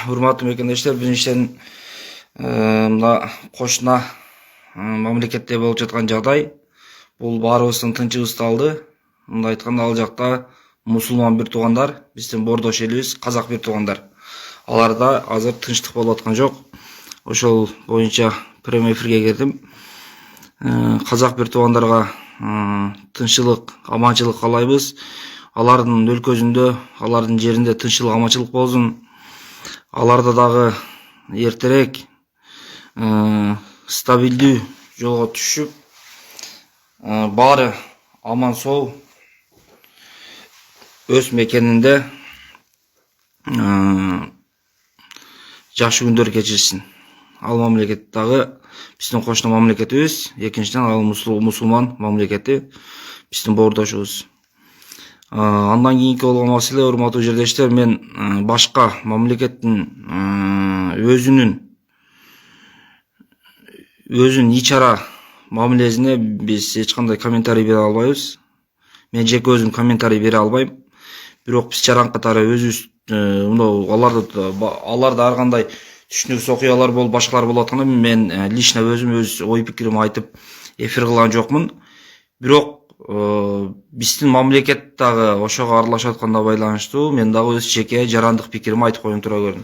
Урматтуу мекендештер, биринчиден мына кошуна мамлекетте болуп жаткан жагдай бул баарыбыздын тынчыбызды алды. Мындай айтканда, ал жакта мусулман бир туугандар, биздин бордош элибиз, казак бир туугандар. Аларда азыр тынчтык болуп аткан жок. Ошол боюнча прямой эфирге кирдим. Казак бир туугандарга тынччылык, аманчылык каалайбыз. Алардын өлкөсүндө, алардын жеринде тынччылык, аманчылык болсун. Аларда дагы эртерээк стабилдүү жолго түшүп, баары аман соо өз мекенинде жакшы күндөр кечирсин. Ал мамлекет дагы биздин кошуна мамлекетибиз, экинчиден ал мусулман мамлекети, биздин боордошубуз. Андан кийинки болгон маселе, урматтуу жердештер, мен башка мамлекеттин өзүнүн ичара мамилесине биз эч кандай комментарий бере албайбыз. Мен жеке өзүм комментарий бере албайм. Бирок биз жаран катары өзүбүз аларда ар кандай түшүнүксүз окуялар болуп, башкалар болуп атканда, мен лично өзүм өз ой пикиримди айтып эфир кылган жокмун. Бирок биздин мамлекет дагы ошого аралашып атканга байланыштуу мен дагы өз жеке жарандык пикиримди айтып коюм тура көрдүм.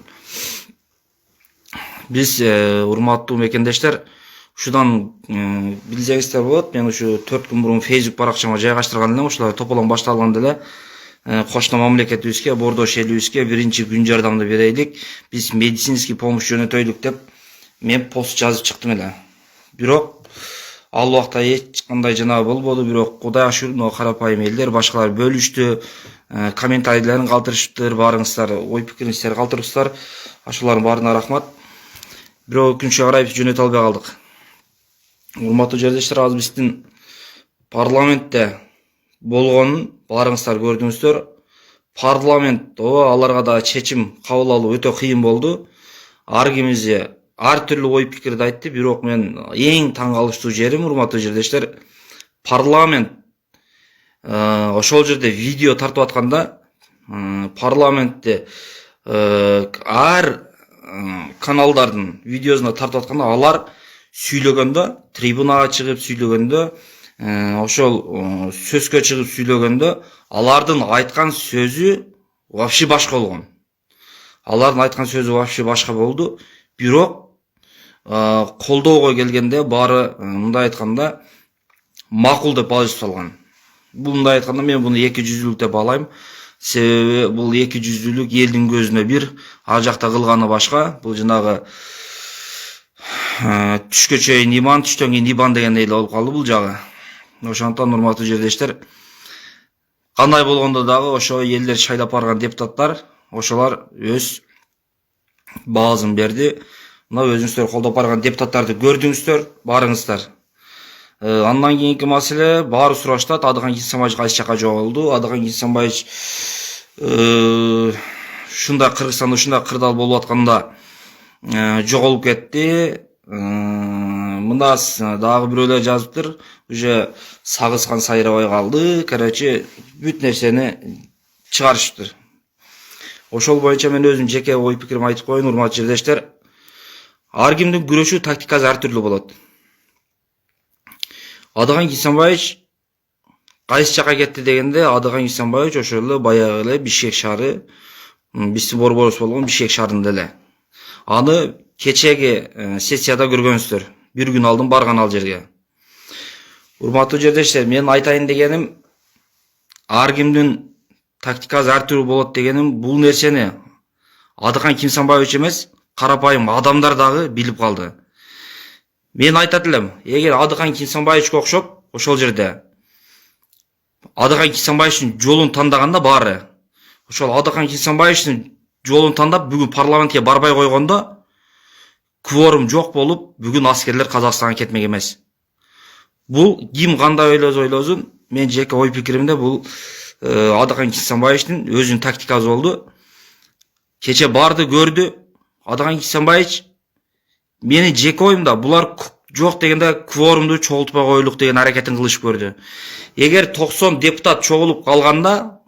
Биз урматтуу мекендештер, ушудан билсеңиздер болот, мен ушу 4 күн мурун Facebook баракчама жайгаштырган элем, ушулар тополоң башталганда эле кошуна мамлекетибизге, бордош элибизге биринчи күн жардамды берейлик, биз медицинский помощь жөнөтөйлүк деп мен пост жазып чыктым эле. Бирок ал убакта эч кандай жанагы болбоду. Бирок Кудайга шүгүр, но карапайым элдер, башкалар бөлүштү, комментарийлерин калтырышыптыр, баарыңыздар ой пикириңиздерди калтырыптыр. Ошолордун баарына рахмат. Бирок өкүнүчкө карай биз жөнөтө албай калдык. Урматтуу жердештер, азыр биздин парламентте болгонун баарыңыздар көрдүңүздөр. Парламент аларга да чечим кабыл алуу өтө кыйын болду. Ар кимизи ар түрлүү ой пикирди айтты. Бирок мен эң таң калыштуу жерим, урматтуу жердештер, парламент ошол жерде видео тартып атканда, парламентте ар каналдардын видеосуна тартып атканда, алар сүйлөгөндө, трибунага чыгып сүйлөгөндө, ошол сөзгө чыгып сүйлөгөндө, алардын айткан сөзү вообще башка болгон. Алардын айткан сөзү вообще башка болду. Бирок колдоого келгенде баары мындай айтканда макул деп баалашып салган. Бул мындай айтканда мен буну эки жүздүүлүк деп баалайм. Себеби бул эки жүздүүлүк элдин көзүнө бир, ар жакта кылганы башка. Бул жанагы түшкө чейин иман, түштөн кийин ибан дегендей болуп калды бул жагы. Ошондуктан урматтуу жердештер, кандай болгондо дагы ошо элдер шайлап барган депутаттар, ошолар өз баазын берди. Мына өзүңүздөр колдоп барган депутаттарды көрдүңүздөр, барыңыздар. Андан кийинки маселе, баары сурашат, Адыган Кенсенбаевич кайсы жака жоголду? Адыган Кенсенбаевич ушундай Кыргызстанда ушундай кырдаал болуп атканда жоголуп кетти. Мында дагы бирөөлөр жазыптыр, уже сагыскан сайрабай калды. Короче, бүт нерсени чыгарышыптыр. Ошол боюнча мен өзүм жеке ой пикиримди айтып коеюн, урматтуу жердештер. Ар кимдин күрөшүү тактикасы ар түрлүү болот. Адыган Кенсенбаевич кайсы жака кетти дегенде, Адыган Кенсенбаевич ошол эле баягы эле Бишкек шаары, биздин борборубуз болгон Бишкек шаарында эле. Аны кечеги сессияда көргөнсүздөр. Бир күн алдын барган ал жерге. Урматтуу жердештер, мен айтайын дегеним, ар кимдин тактикасы ар түрлүү болот дегеним, бул нерсени Адыган Кенсенбаевич эмес, карапайым адамдар дагы билип калды. Мен айтат элем, эгер Адыган Кенсенбаевичке окшоп ошол жерде Адыган Кенсенбаевичтин жолун тандаганда баары, ошол Адыган Кенсенбаевичтин жолун тандап бүгүн парламентке барбай койгондо кворум жок болуп, бүгүн аскерлер Казакстанга кетмек эмес. Бул ким кандай ойлосо ойлосун, мен жеке ой пикиримде бул Адыган Кенсенбаевичтин өзүнүн тактикасы болду. Кече барды көрдү. Адыган Кенсенбаевич, мени жеке оюмда булар жок дегенде кворумду чогултпай коелук деген аракетин кылышып көрдү. Эгер 90 депутат чогулуп калганда,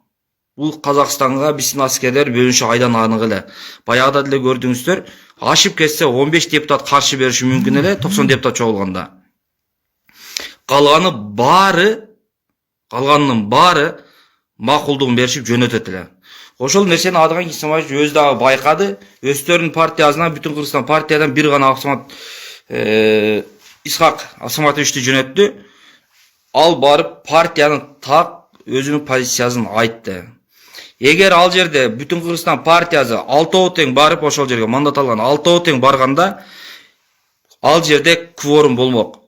Бул Казакстанга биздин аскерлер бөлүнүшү айдан анык эле. Баягыда деле көрдүңүздөр, ашып кетсе 15 депутат каршы бериши мүмкүн эле, 90 депутат чогулганда. Калганынын баары макулдугун беришип жөнөтөт эле. Ошол нерсени Адыган Кисимбаев өзү дагы байкады. Өздөрүнүн партиясынан, бүтүн Кыргызстан партиядан бир гана Исхак Асаматовичти жөнөттү. Ал барып партиянын так өзүнүн позициясын айтты. Эгер ал жерде бүтүн Кыргызстан партиясы 6 тең барып ошол жерге мандат алган 6 тең барганда ал жерде кворум болмок.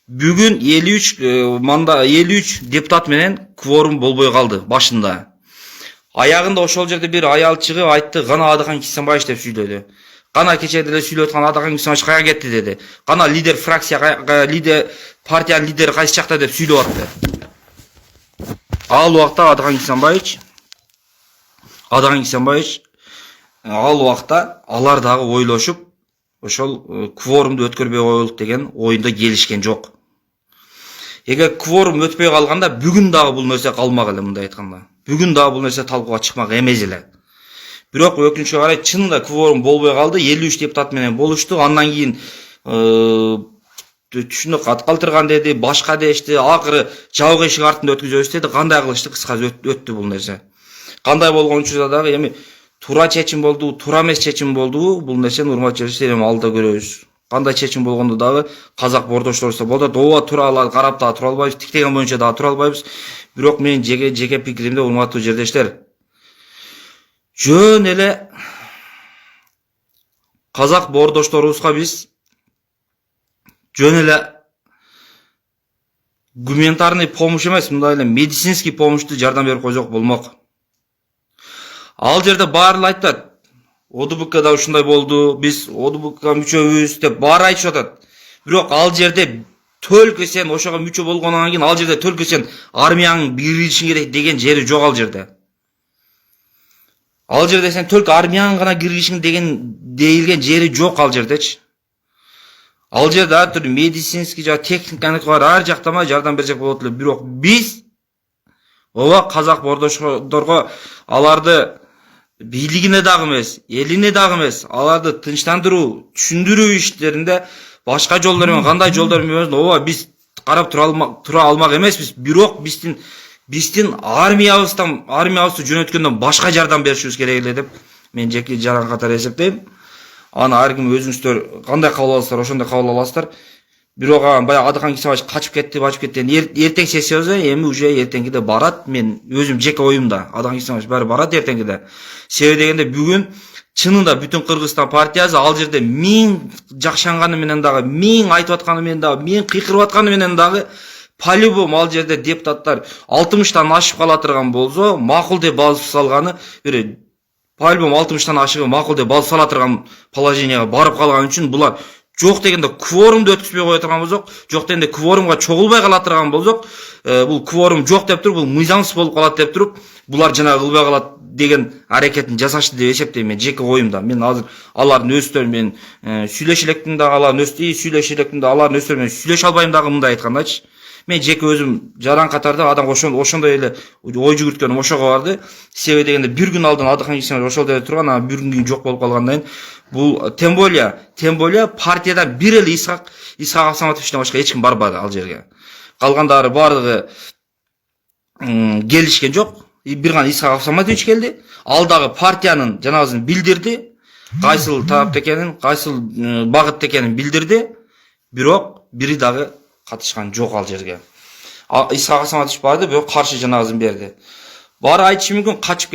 Бүгүн 53 депутат менен кворум болбой калды башында. Аягында ошол жерде бир аял чыгып айтты, гана Адыган Кисимбаев деп сүйлөдү. Гана кечээ деле сүйлөп аткан Адыган Кисимбаев кайга кетти деди. Гана лидер фракция, партиянын лидери кайсы жакта деп сүйлөп атты. Ал убакта Адыган Кисимбаев ал убакта алар дагы ойлошуп, ошол кворумду өткөрбөй коелук деген оюнда келишкен жок. Эгер кворум өтпөй калганда бүгүн дагы бул нерсе калмак эле, мындай айтканда. Бүгүн дагы бул нерсе талкууга чыкмак эмес эле. Бирок өкүнүчкө карай чынында кворум болбой калды. 53 депутат менен болушту. Андан кийин түшүнүк кат калтырган деди, башка дешти. Акыры жабык эшик артында өткүзөбүз деди. Кандай кылышты, кыскасы өттү бул нерсе. Кандай болгон учурда дагы эми туура чечим болду, туура эмес чечим болду. Бул нерсени урматтуу жерлештер эми алда көрөбүз. Кандай чечим болгондо дагы казак бордошторубузда болот. Ооба тура карап дагы тура албайбыз, тиктеген боюнча дагы тура албайбыз. Бирок менин жеке пикиримде, урматтуу жерлештер, жөн эле казак бордошторубузга биз жөн эле гуманитарный помощь эмес, мындай эле медицинский помощьту жардам берип койсок болмок. Ал жерде баары айтат, ОДБКда ушундай болду, биз ОДБКга мүчөбүз деп баары айтышып атат. Бирок ал жерде төлкө сен ошого мүчө болгондон кийин ал жерде төлкө сен армиянын киришиң керек деген жери жок ал жерде. Ал жерде сен төлкө армиянын гана киришиң деген дейилген жери жок ал жердечи. Ал жерде ар түрдүү медицинский жана техниканык бар, ар жактама жардам берсек болот эле. Бирок биз ооба казак бордошторго аларды бийлигине дагы эмес, элине дагы эмес, аларды тынчтандыруу, түшүндүрүү иштеринде башка жолдор менен, кандай жолдор менен ооба биз карап тура алмак эмеспиз. Бирок биздин армиябызды жөнөткөндөн башка жардам беришибиз керек эле деп мен жеке жаран катары эсептейм. Аны ар ким өзүңүздөр кандай кабыл аласыздар, ошондой кабыл аласыздар. Бирок баягы Адыган Кисимбаев качып кетти. Эртең сессиябызда эми уже эртеңгиде барат. Мен өзүм жеке оюмда Адыган Кисимбаев баары барат эртеңгиде. Себеби дегенде бүгүн чынында бүтүн Кыргызстан партиясы ал жерде мен жакшанганы менен дагы, мен айтып атканы менен дагы, мен кыйкырып атканы менен дагы по-любому ал жерде депутаттар 60тан ашып кала турган болсо, макул деп басып салганы, по-любому 60тан ашыгы макул деп басып сала турган положенияга барып калган үчүн булар жок дегенде кворумду өткүзбөй кое турган болсок, жок дегенде кворумга чогулбай кала турган болсок, бул кворум жок деп туруп, бул мыйзамсыз болуп калат деп туруп, булар жана кылбай калат деген аракетин жасашты деп эсептейм мен жеке оюмда. Мен азыр алардын өздөрү менен сүйлөшө электим дагы, алардын өздөрү менен сүйлөшө албайм дагы, мындай айткандачы. Мен жеке өзүм жаран катарда адам ошондой эле ой жүгүрткөнүм ошого барды. Себеби дегенде бир күн алдан Адыган Кисимбаев ошол жерде турган, анан бир күн кийин жок болуп калгандан кийин бул тем более партиядан бир эле Исхак Асаматовичтен башка эч ким барбады ал жерге. Калгандары бардыгы келишкен жок. Бир гана Исхак Асаматович келди. Ал дагы партиянын жанагысын билдирди. Кайсыл тарапта экенин, кайсыл багытта экенин билдирди. Бирок бири дагы катышкан жок ал жерге. Исхак Асаматович барды, бирок каршы жанагысын берди. Баары айтышы мүмкүн качып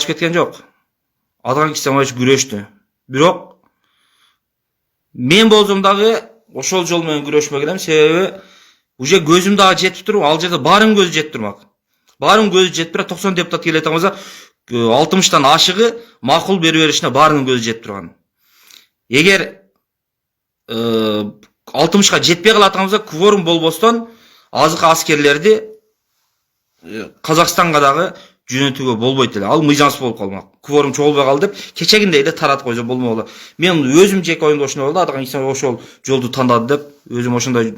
кеткен жок. Адыган Кисимбаев күрөштү. Бирок мен болсом дагы ошол жол менен күрөшпөк элем. Себеби уже көзүм дагы жетип туруп, ал жерде баарынын көзү жетип турмак. Баарынын көзү жетип тура 90 депутат келе жаткан болсо, 60тан ашыгы макул беришине баарынын көзү жетип турган. Эгер 60га жетпей калат болсо, кворум болбостон азыркы аскерлерди Казакстанга дагы жөнөтүүгө болбойт эле. Ал мыйзамсыз болуп калмак. Кворум чогулбай калды деп кечегиндей эле таратып койсо болмок эле. Мен өзүм жеке оюмда ошондой болду. Адагы инсан ошол жолду тандады деп өзүм ошондой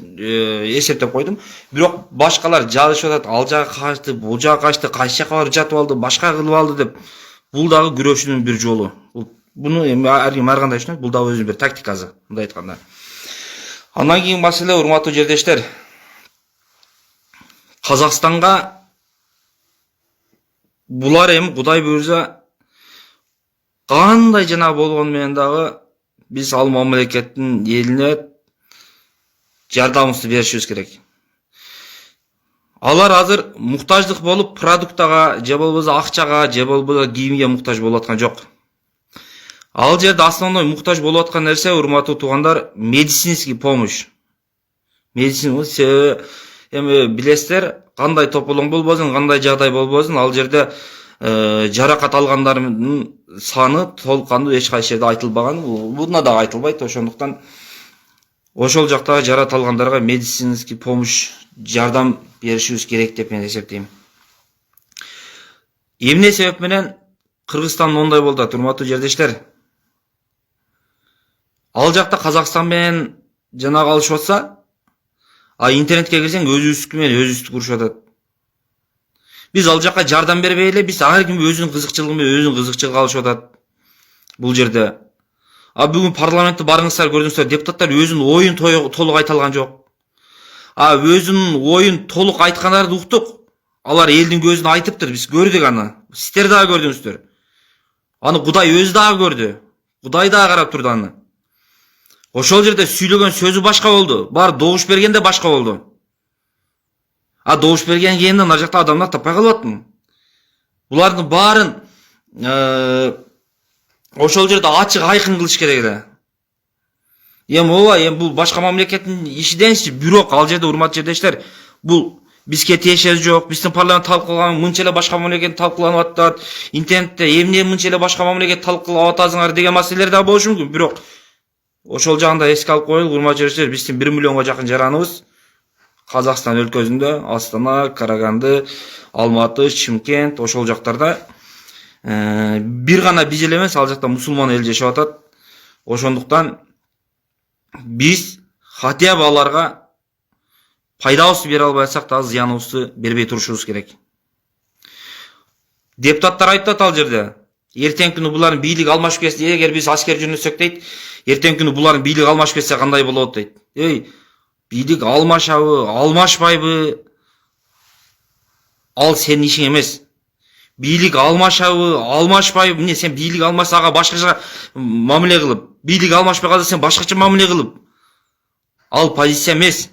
эсептеп койдум. Бирок башкалар жазышып атат, ал жака качты, бул жака качты, кайсы жака барып жатып алды, башка кылып алды деп. Бул дагы күрөшүүнүн бир жолу. Буну эми ар ким ар кандай түшүнөт, бул дагы өзүнүн бир тактикасы, мындай айтканда. Андан кийин маселе, урматтуу жердештер, Казакстанга булар эми Кудай буйрса кандай жана болгону менен дагы биз ал мамлекеттин элине жардамыбызды беришибиз керек. Алар азыр муктаждык болуп продуктага, же болбосо акчага, же болбосо кийимге муктаж болуп аткан жок. Ал жерде основной муктаж болуп аткан нерсе, урматтуу туугандар, медицинский помощь. Медицина эми билесиздер, кандай тополоң болбосун, кандай жагдай болбосун, ал жерде жаракат алгандардын саны толук кандуу эч кайсы жерде айтылбаган, буна да айтылбайт. Ошондуктан ошол жактагы жаракат алгандарга медицинский помощь, жардам беришибиз керек деп мен эсептейм. Эмне себеп менен Кыргызстан мондай болду, урматтуу жердештер? Ал жакта Казакстан менен жанагы алышып атса, интернетке кирсең өзүбүздүкү менен өзүбүздү урушуп атат. Биз ал жакка жардам бербей эле, биз ар ким өзүнүн кызыкчылыгы менен өзүнүн кызыкчылыгы алышып атат бул жерде. Бүгүн парламентте барыңыздар, көрдүңүздөр, депутаттар өзүнүн оюн толук айта алган жок. Өзүнүн оюн толук айткандарды уктук. Алар элдин көзүнө айтыптыр, биз көрдүк аны. Сиздер дагы көрдүңүздөр. Аны Кудай өзү дагы көрдү. Кудай дагы карап турду аны. Ошол жерде сүйлөгөн сөзү башка болду. Бар добуш бергенде башка болду. Добуш берген кийин ар жакта адамдар таппай калып аттым. Булардын баарын ошол жерде ачык айкын кылыш керек эле. Эми ооба, бул башка мамлекеттин иши денчи, бирок ал жерде, урматтуу жердештер, бул бизге тиешеси жок. Биздин парламент талкууланган мынча эле башка мамлекет талкууланып атат. Интернетте эмне мынча эле башка мамлекет талкуулап атасыңар деген маселелер да болушу мүмкүн. Бирок ошол жагында эске алып коелу, урматтуу жердештер, биздин 1 миллионго жакын жараныбыз Казакстан өлкөсүндө, Астана, Караганды, Алматы, Чымкент, ошол жактарда бир гана биз эле эмес, ал жакта мусулман эл жашап атат. Ошондуктан биз хотя бы аларга пайдабызды бере албай атсак дагы зыяныбызды бербей турушубуз керек. Депутаттар айтат ал жерде, эртең күнү булардын бийлик алмашып кетсе, эгер биз аскер жөнөтсөк дейт, эртең күнү булардын бийлик алмашып кетсе кандай болот дейт. Бийлик алмашабы, алмашпайбы, ал сенин ишиң эмес. Бийлик алмашабы, алмашпайбы, эмне сен бийлик алмаса ага башкача мамиле кылып, бийлик алмашпай калса сен башкача мамиле кылып, ал позиция эмес.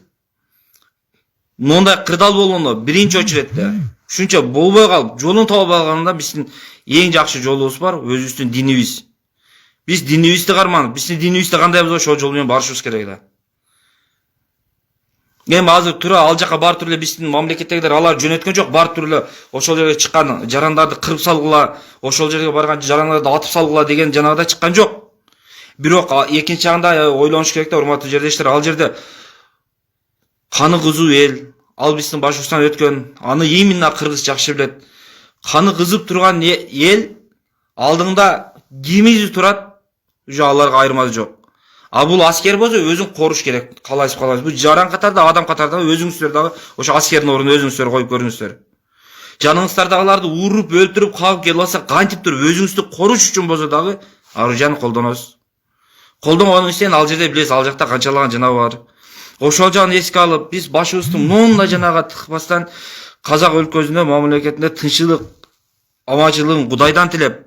Мондай кырдаал болгондо биринчи очередте ушунча болбой калып, жолун таба алганда биздин эң жакшы жолубуз бар, өзүбүздүн динибиз. Биз динибизди карманып, биздин динибизде кандай болсо ошол жол менен барышыбыз керек эле. Эми азыр тура ал жака бар түрлө биздин мамлекеттегилер алар жөнөткөн жок, бар түрлө ошол жерге чыккан жарандарды кырып салгыла, ошол жерге барган жарандарды атып салгыла деген жанагыда чыккан жок. Бирок экинчи жагында ойлонуш керек да, урматтуу жердештер, ал жерде каны кызуу эл, ал биздин башыбыздан өткөн, аны именно кыргыз жакшы билет. Каны кызып турган эл алдыңда кимизи турат, уже аларга айырмасы жок. Бул аскер болсо өзүң коруш керек. Калайсыз. Бул жаран катарда, адам катарда өзүңүздөр дагы ошо аскердин ордуна өзүңүздөр коюп көрүңүздөр. Жаныңыздардагыларды уруп, өлтүрүп, кагып келип алса, кантип туруп өзүңүздү коруш үчүн болсо дагы аружан колдоносуз. Колдонгону үчүн ал жерде билесиз, ал жакта канчалаган жана бар. Ошол жагын эске алып, биз башыбызды мондай жанага тыкпастан Казак өлкөсүндө, мамлекетинде тынччылык, аманчылыгын Кудайдан тилеп,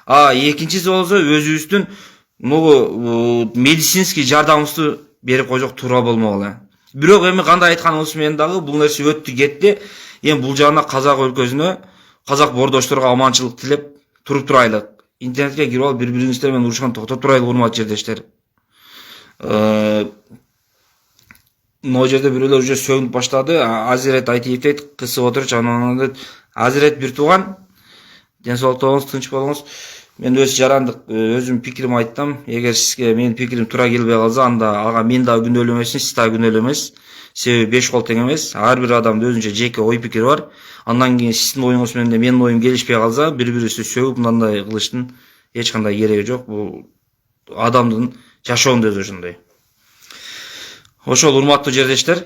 экинчиси болсо өзүбүздүн медицинский жардамыбызды берип койсок туура болмок эле. Бирок эми кандай айтканыбыз менен дагы бул нерсе өттү кетти. Эми бул жагына Казак өлкөсүнө, Казак бордошторго аманчылык тилеп туруп турайлык. Интернетке кирип алып бири-бириңиздер менен урушкан токтоп турайлык, урматтуу жердештер. Могу жерде бирөөлөр уже сөгүнүп баштады. Азирет Айтиев дейт, кысып отурчу, анан дейт, Азирет бир тууган, ден соолуктуңуз, тынч болуңуз. Мен өз жарандык өзүм пикирим айттым. Эгер сизге менин пикирим туура келбей калса, анда ага мен дагы күнөөлүү эмесмин, сиз дагы күнөөлүү эмес. Себеби 5 кол тең эмес. Ар бир адамдын өзүнчө жеке ой пикири бар. Андан кийин сиздин оюңуз менен менин оюм келишпей калса, бири-бирибизди сөгүп мындай кылыштын эч кандай кереги жок. Бул адамдын жашоонун өзү ошондой. Ошол урматтуу жердештер,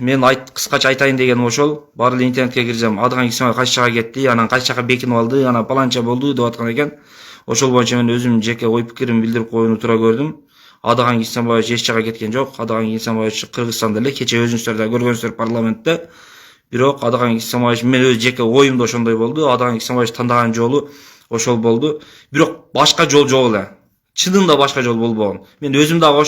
мен кыскача айтайын дегеним ошол. Баары эле интернетке кирсем, Адыган Кисимбаев кайсы жака кетти, анан кайсы жака бекинип алды, анан паланча болду деп аткан экен. Ошол боюнча мен өзүм жеке ой пикиримди билдирип коюуну туура көрдүм. Адыган Кисимбаев эч жака кеткен жок. Адыган Кисимбаев Кыргызстанда эле, кече өзүңүздөр да көргөнсүздөр парламентте. Бирок Адыган Кисимбаев мен өз жеке оюм да ошондой болду. Адыган Кисимбаев тандаган жолу ошол болду. Бирок башка жол жок эле. Чынында башка жол болбогон. Мен өзүм дагы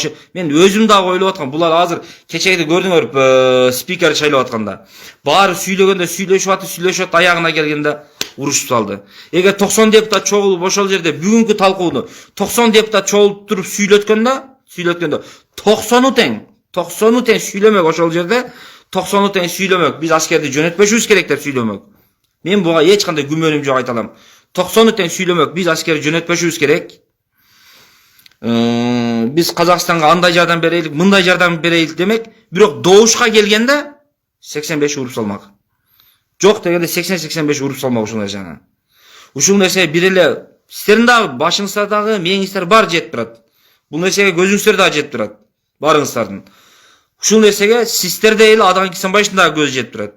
ойлоп аткам. Булар азыр кечеги көрдүңөр, спикер шайлап атканда. Баары сүйлөгөндө сүйлөшүп атты, аягына келгенде урушуп салды. Эгер 90 депутат чогулуп ошол жерде бүгүнкү талкууну 90 депутат чогулуп туруп сүйлөткөндө 90 тең сүйлөмөк ошол жерде, 90 тең сүйлөмөк. Биз аскерди жөнөтпөшүбүз керек деп сүйлөмөк. Мен буга эч кандай күмөнүм жок, айта алам. 90 тең сүйлөмөк. Биз аскерди жөнөтпөшүбүз керек. Биз Казакстанга андай жардам берейlik, мындай жардам берейlik демек, бирок добушка келгенде 85 уруп салмак. Жок дегенде 80-85 уруп салмак ушул нерсени. Ушул нерсе бир эле сиздердин дагы башыңызда дагы мээңиздер бар жетип турат. Бул нерсеге көзүңүздөр дагы жетип турат. Барыңыздардын. Ушул нерсеге сиздерде эле Адыган Кисимбаевдин дагы көзү жетип турат.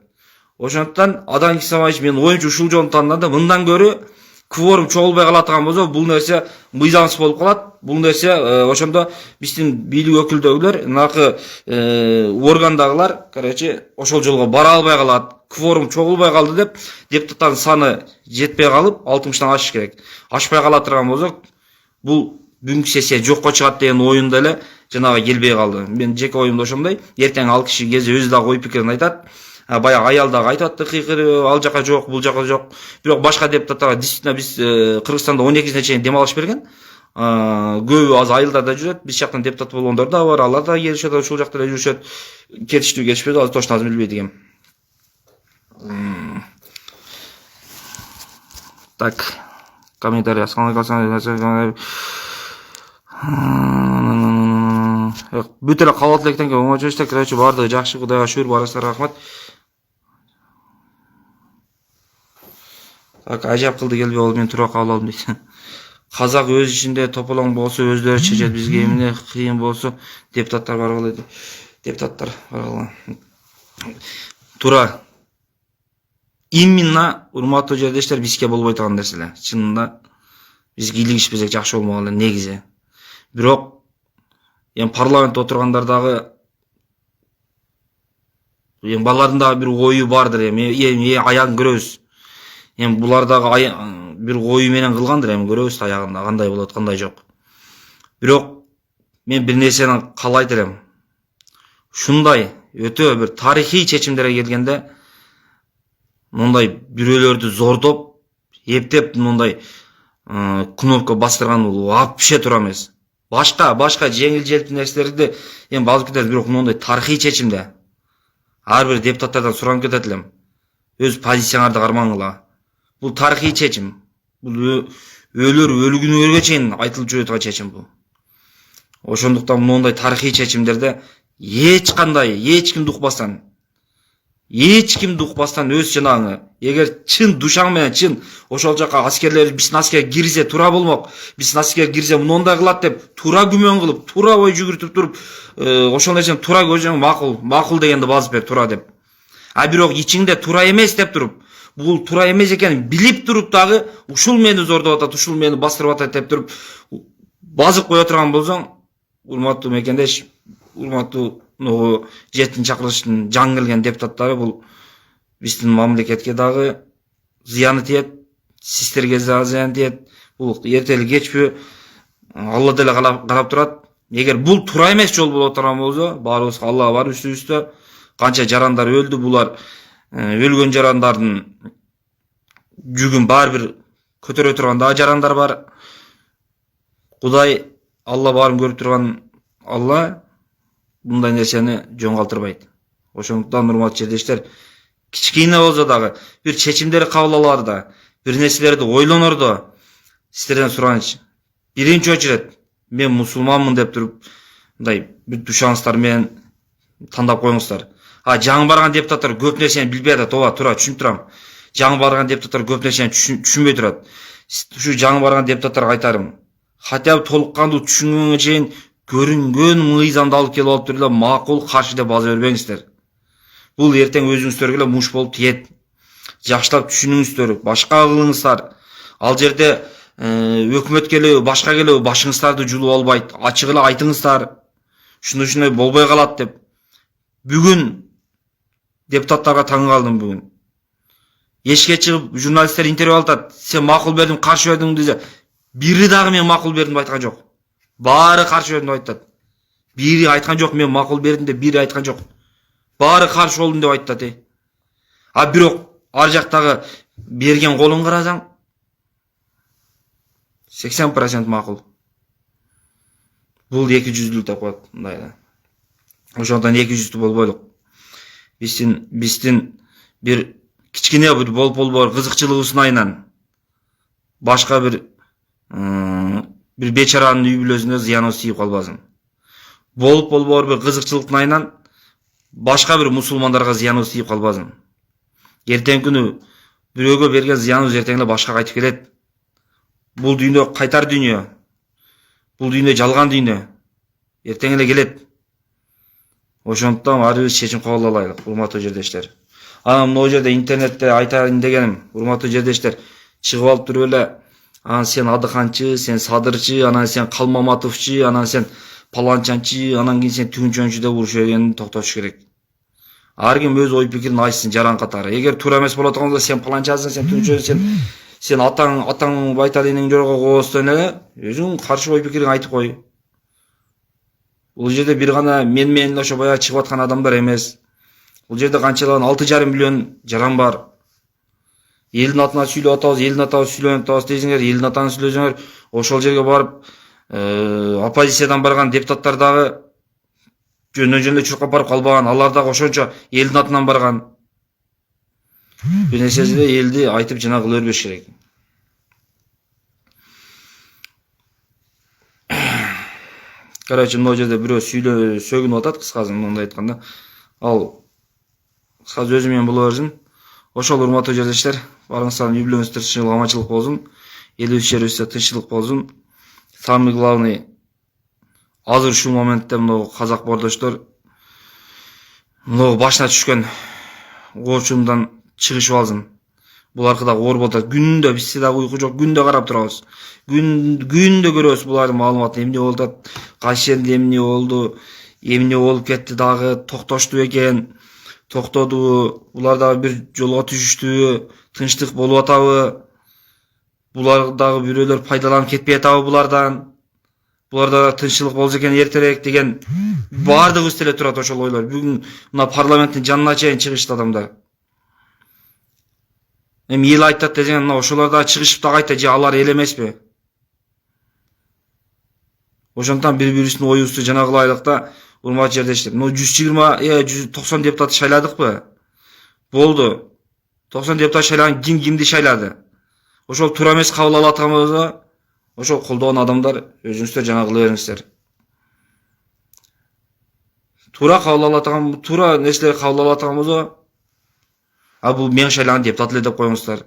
Ошондуктан Адыган Кисимбаев мен оюмча ушул жолду тандады. Мындан көрү кворум чогулбай калатыган болсо, бул нерсе мыйзамсыз болуп калат. Бул нерсе ошондо биздин бийлик өкүлдөгүлөр, наркы органдагылар, ошол жолго бара албай калат. Кворум чогулбай калды деп, депутаттардын саны жетпей калып, 60тан ашыш керек. Ашпай кала турган болсо, бул бүгүнкү сессия жокко чыгат деген оюнда эле жанагы келбей калды. Мен жеке оюмда ошондой. Эртең ал киши кези өзү дагы ой пикирин айтат. Баягы аял дагы айтып атты, кыйкырып, ал жака жок, бул жака жок. Бирок башка депутаттарга действительно биз Кыргызстанда 12-сине чейин дем алыш берген. Көбү аз айылдарда жүрөт. Биз жактан депутат болгондор да бар, алар да келишет, ушул жакта эле жүрүшөт. Кетиштүү кетишпейди, азыр точно билбейт экем. Так, комментарий бүт эле кабыл элекten оңой жүрүштөр, баардыгы жакшы, Кудайга шүгүр, барыңыздарга рахмат. Так, ажап кылды келбей калды, мен туура кабыл алдым дейт. Казак өз ичинде тополоң болсо өздөрү чечет, бизге эмне кыйын болсо депутаттар бар болду. Депутаттар бар болду. Туура. Именно урматтуу жердештер, бизге болбой турган нерселер. Чынында бизге илигишпесек жакшы болмок эле негизи. Бирок парламентте отургандар дагы балардын дагы бир ою бардыр, аягын көрөбүз. Булар дагы бир ою менен кылгандыр, көрөбүз аягында кандай болот, кандай жок. Бирок мен бир нерсени каалайт элем. Ушундай өтө бир тарыхый чечимдерге келгенде мындай бирөөлөрдү зордоп, эптеп мындай кнопка бастырган бул вообще туура эмес. Башка жеңил-желпи нерселерди алып кетет, бирок мындай тарыхый чечимде ар бир депутаттардан суранып кетет элем. Өз позицияңарды кармаңыла. Бул тарыхый чечим. Бул өлгүнүгө чейин айтылып жүрө турган чечим бул. Ошондуктан мындай тарыхый чечимдерде эч кимди укпастан өз жанагы, эгер чын душаң менен чын ошол жака аскерлер, биздин аскер кирсе туура болмок, биздин аскер кирсе мындай кылат деп туура күмөн кылып, туура ой жүгүртүп туруп, ошол нерсени туура көрсөң макул дегенди басып бер, туура деп. Бирок ичиңде туура эмес деп туруп, бул туура эмес экенин билип туруп дагы ушул мени зордоп атат, ушул мени бастырып атат деп туруп базып кое турган болсоң, урматтуу мекендеш, урматтуу 7 чакырылыштын жаңы келген депутаттары, бул биздин мамлекетке дагы зыяны тиет, сиздерге зыяны тиет. Бул эртели кечпи Алла деле карап турат. Эгер бул туура эмес жол боло турган болсо, баарыбызга Алла бар үстүбүздө. Канча жарандар өлдү, булар өлгөн жарандардын жүгүн баары бир көтөрө турган дагы жарандар бар. Кудай, Алла баарын көрүп турган Алла мындай нерсени жөн калтырбайт. Ошондуктан урматтуу жердештер, кичкене болсо дагы бир чечимдер кабыл аларда, бир нерселерди ойлонордо сиздерден сураныч. Биринчи очередь мен мусулманмын деп туруп, мындай бүт душаңыздар менен тандап коюңуздар. Жаңы барган депутаттар көп нерсени билбей атат, ооба, туура түшүнүп турам. Жаңы барган депутаттар көп нерсени түшүнбөй турат. Ушу жаңы барган депутаттарга айтарым, хотя бы толук кандуу түшүнгөнгө чейин көрүнгөн мыйзамды алып келип алып туруп эле макул каршы деп база бербеңиздер. Бул эртең өзүңүздөргө эле муш болуп тиет. Жакшылап түшүнүңүздөр, башка кылыңыздар. Ал жерде өкмөт келеби, башка келеби, башыңыздарды жулуп албайт. Ачык эле айтыңыздар. Ушундай болбой калат деп. Бүгүн депутаттарга таң калдым бүгүн. Эшикке чыгып журналисттер интервью алат. Сен макул бердиң, каршы бердиң десе, бири дагы мен макул бердим деп айткан жок. Баары каршы бердим деп айтат. Бири айткан жок, мен макул бердим деп бири айткан жок. Баары каршы болдум деп айтат. Бирок ар жактагы берген колун карасаң 80% макул. Бул 200-лүк деп коет мындай да. Ошондон 200-лүк болбойлук. Биздин бир кичкене бир болбор кызыкчылыгыбыздын айынан башка бир бечаранын үй бүлөсүнө зыяныбыз тийип калбасын. Болбор бир кызыкчылыктын айынан башка бир мусулмандарга зыяныбыз тийип калбасын. Эртең күнү бирөөгө берген зыяныбыз эртең эле башка кайтып келет. Бул дүйнө кайтар дүйнө. Бул дүйнө жалган дүйнө. Эртең эле келет. Ошондуктан ар бирибиз чечим кабыл алайлык, урматтуу жердештер. Анан могу жерде интернетте айтайын дегеним, урматтуу жердештер, чыгып алып туруп эле, анан сен Адыканчы, сен Садырчы, анан сен Калмаматовчу, анан сен Паланчанчы, анан кийин сен Түгүнчөнчү деп уруша бергенди токтотуш керек. Ар ким өз ой пикирин айтсын жаран катары. Эгер туура эмес болот болгондо сен Паланчасың, сен Түгүнчөсүң, сен атаң байталиниң жорго коостон эле өзүң каршы ой пикириңди айтып кой. Бул жерде бир гана мен менен ошо баягы чыгып аткан адамдар эмес. Бул жерде канчалаган 6,5 миллион жаран бар. Элдин атынан сүйлөп атабыз, элдин атабыз сүйлөнүп атабыз дейсиңер, элдин атынан сүйлөсөңөр, ошол жерге барып оппозициядан барган депутаттар дагы жөндөн чуркап барып калбаган, алар дагы ошончо элдин атынан барган. Бир нерседе элди айтып жана кыла бербеш керек. Короче, мына жерде бирөө сөгүнүп атат, кыскасы мындай айтканда. Ал кыскасы өзү менен боло берсин. Ошол урматтуу жердештер, барыңыздардын үй бүлөңүздөр тынччылык, аманчылык болсун. Элибиз жерибизде тынччылык болсун. Самый главный азыр ушул моментте мына казак бордоштор мына башына түшкөн оочумдан чыгышып алсын. Бул аркада оор болот. Күндө бизде дагы уйку жок, күндө карап турабыз. Күндө көрөбүз булардын маалыматын, эмне болуп атат, кайсы жерде эмне болду, эмне болуп кетти дагы, токтошту экен, токтоду, булар дагы бир жолго түшүштүбү, тынчтык болуп атабы, булар дагы бирөөлөр пайдаланып кетпей атабы булардан, буларда тынччылык болсо экен эртерээк деген баардыгыбыз деле турат ошол ойлор. Бүгүн мына парламенттин жанына чейин чыгышты адамдар. Эми эл айтат десең, мына ошолор дагы чыгышып да кайта, же алар эл эмеспи? Ошондон бири-бирибиздин оюбузду жана кылайлык да, урматтуу жердештер. Мына 190 депутат шайладыкпы? Болду. 90 депутат шайлаган кимди шайлады? Ошол туура эмес кабыл алып атканбызбы? Ошол колдогон адамдар өзүңүздөр жана кыла бериңиздер. Туура кабыл алып аткан, туура нерселерди кабыл алып атканбызбы? Бул мен шайлаган депутат эле деп коюңуздар.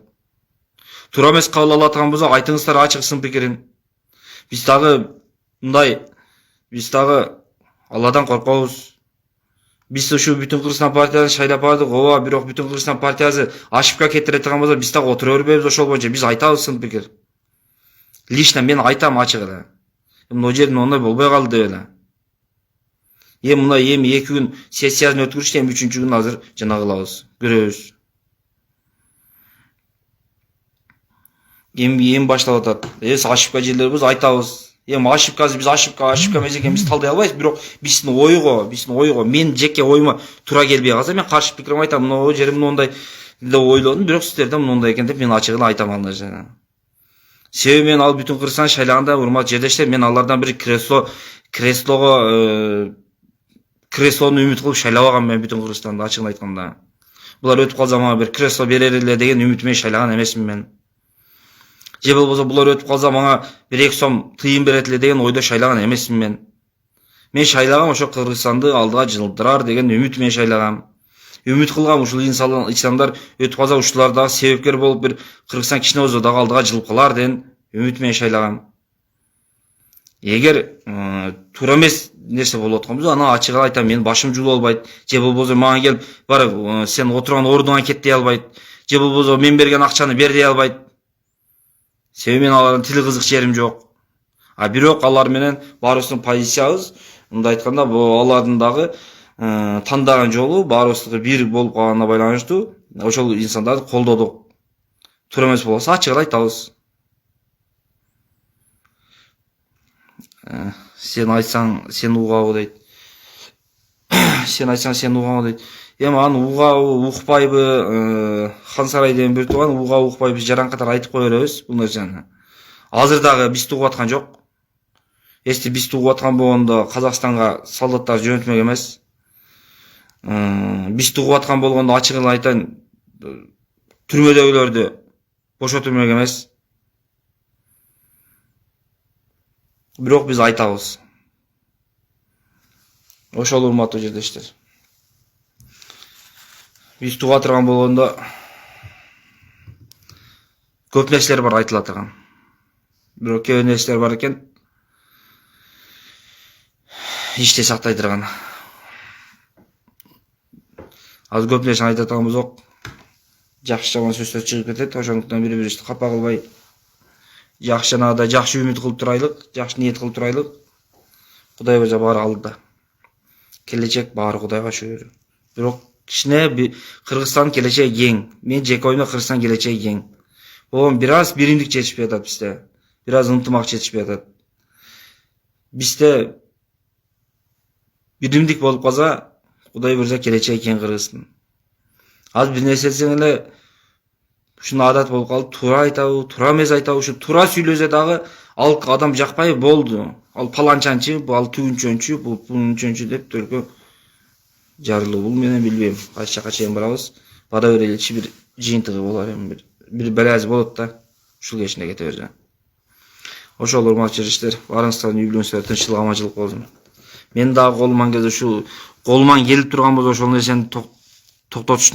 Туура эмес кабыл алып атканбызбы? Айтыңыздар ачык сын пикирин. Биз дагы мындай, биз дагы Алладан коркобуз. Биз ушу Бүтүн Кыргызстан партиясын шайлап бардык, ооба, бирок Бүтүн Кыргызстан партиясы ошибка кетире турган болсо, биз дагы отура бербейбиз ошол боюнча. Биз айтабыз сын пикир. Лично мен айтам ачык эле. Мына жерде ондай болбой калды деп эле. Мына 2 күн сессиясын өткөрүштү, 3-күн азыр жана кылабыз. Көрөбүз. Баштап атат. Ошибка жерлерибиз айтабыз. Ошибкасы биз ошибка эмес экен, биз талдай албайбыз, бирок биздин ойго, мен жеке оюма туура келбей калса, мен каршы пикирим айтам. Мына жерим мындай деп ойлодум, бирок сиздерде мындай экен деп мен ачык эле айтам анда жерде. Себеби мен ал Бүтүн Кыргызстан шайлаганда, урматтуу жердештер, мен алардан бир креслону үмүт кылып шайлабагам мен Бүтүн Кыргызстанды, ачыгын айтканда. Булар өтүп калса мага бир кресло берер эле деген үмүт менен шайлаган эмесмин мен. Же болбосо булар өтүп калса мага 1-2 сом тыйын берет эле деген ойдо шайлаган эмесмин мен. Мен шайлагам ошо Кыргызстанды алдыга жылдырар деген үмүт менен шайлагам. Үмүт кылгам ушул инсандар өтүп калса ушулар дагы себепкер болуп бир Кыргызстан кичине болсо дагы алдыга жылып калар деген үмүт менен шайлагам. Эгер туура эмес нерсе болуп аткан болсо аны ачык айтам, менин башым жуулуп албайт. Же болбосо мага келип барып сен отурган ордуңан кет дей албайт. Же болбосо мен берген акчаны бер дей албайт. Себеби мен алардын тили кызык жерим жок. А бирок алар менен баарыбыздын позициябыз, мындай айтканда, бул алардын дагы тандаган жолу баарыбыздыкы бир болуп калганына байланыштуу. Ошол инсандарды колдодук. Туура эмес болсо ачык айтабыз. Сен айтсаң сен угабы дейт. Сен айтсаң сен угабы дейт. Эми аны угабы укпайбы, Хан Сарай деген бир тууган угабы укпайбы биз жаран катар айтып кое беребиз бул нерсени. Азыр дагы бизди угуп аткан жок. Эсти бизди угуп аткан болгондо Казакстанга солдаттар жөнөтмөк эмес. Бизди угуп аткан болгондо ачыгын айтайын, түрмөдөгүлөрдү бошотурмак эмес. Бирок биз айтабыз. Ошол урматтуу жердештер. Биз туга турган болгондо көп нерселер бар айтыла турган. Бирок кээ бир нерселер бар экен иште сактай турган. Аз көп нерсени айта турган болсок, жакшы жаман сөздөр чыгып кетет. Ошондуктан бири-бирибизди капа кылбай, жакшы жанагыдай жакшы үмүт кылып турайлык, жакшы ниет кылып турайлык. Кудай берсе баары алдыда. Келечек баары Кудайга шүгүр. Бирок кичине Кыргызстан келечеги кең. Мен жеке оюмда Кыргызстан келечеги кең. Бул бир аз биримдик жетишпей атат бизде. Бир аз ынтымак жетишпей атат. Бизде биримдик болуп калса, Кудай берсе келечеги кең Кыргызстан. Az bir нерсесин эле ушуну адат болуп калып, туура айтабы, туура эмес айтабы, ушу туура сүйлөсө дагы ал адам жакпай болду. Ал паланчанчы, ал түгүнчөнчү, бул пулунчөнчү деп төркө жарылуу. Бул менен билбейм. Кайсы жака чейин барабыз. Бара береличи бир жыйынтыгы болар эми бир балаз болот да. Ушул кечине кете берсе. Ошол урматтуу жештер, баарыңыздардын үй бүлөңүздөр тынччылык, аманчылык болсун. Мен дагы колуман келсе ушу колуман келип турган болсо ошол нерсени токтотуш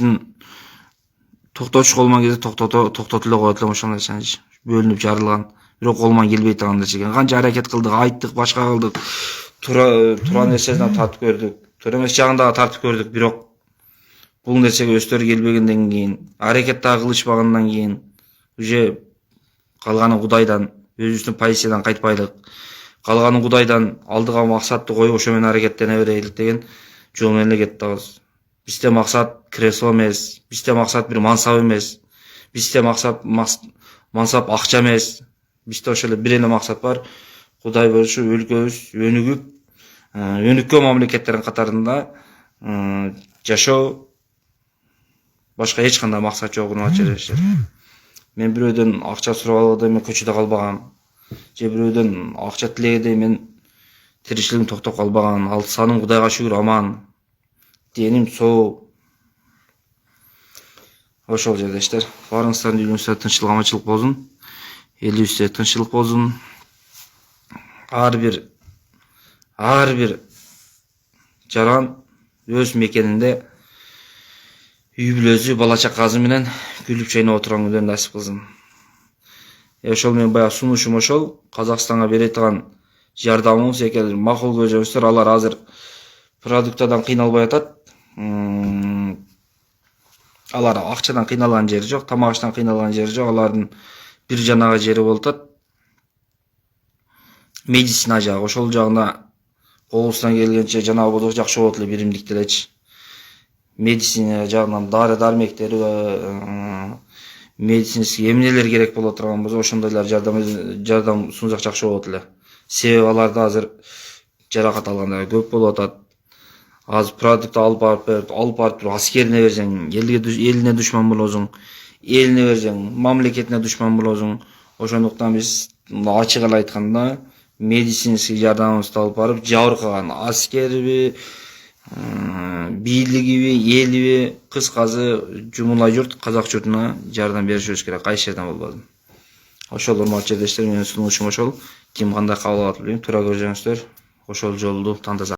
колуман келсе токтотуп эле коет элем ошол нерсени. Бөлүнүп жарылган. Бирок колуман келбей турган нерсе экен. Канча аракет кылдык, айттык, башка кылдык. Туура нерседен тартып көрдүк. Туура эмес жагын дагы тартып көрдүк, бирок бул нерсеге өздөрү келбегенден кийин, аракет дагы кылышпагандан кийин уже калганы Кудайдан, өзүбүздүн позициядан кайтпайлык. Калганы Кудайдан алдыга максатты коюп, ошо менен аракеттене берелик деген жол менен эле кетебиз. Бизде максат кресло эмес, бизде максат бир мансап эмес, бизде мансап акча эмес. Бизде ошол эле бир эле максат бар. Кудай буйрушу өлкөбүз өнүккөн мамлекеттердин катарында жашоо, башка эч кандай максат жок, урматтуу жештер. Мен бирөөдөн акча сурап алгандай мен көчөдө калбагам. Же бирөөдөн акча тилегендей мен тиричилигим токтоп калбаган. Ал саным Кудайга шүгүр аман. Деним соо. Ошол жердештер. Баарыңыздардын үйлөрүңүздө тынччылык, аманчылык болсун. Элибизде тынччылык болсун. Ар бир жаран өз мекенинде үй бүлөсү, бала чакасы менен күлүп чайнап отурган күндөр насип кылсын. Ошол менен баягы сунушум ошол. Казакстанга бере турган жардамыбыз эгер макул көрсөңүздөр, алар азыр продуктадан кыйналбай атат. Алар акчадан кыйналган жери жок, тамак аштан кыйналган жери жок. Алардын бир жанагы жери болуп атат. Медицина жагы, ошол жагына колубуздан келгенче жанагы болсо жакшы болот эле, биримдик делечи. Медицина жагынан дары-дармектери, медицинский эмнелер керек боло турган болсо ошондойлор жардам сунсак жакшы болот эле. Себеби аларда азыр жаракат алгандар көп болуп атат. Az продукт алып барып аскерине берсең, элине душман болосуң, элине берсең, мамлекетине душман болосуң. Ошондуктан биз ачык эле айтканда медицинский жардамыбызды алып барып, жабыркаган аскериби, бийлигиби, элиби, кыскасы жумула журт, казак журтуна жардам беришибиз керек, кайсы жерден болбосун. Ошол урматтуу жерлештер, менин сунушум ошол. Ким кандай кабыл алат билбейм, туура көрсөңүздөр. ошол жолду тандаса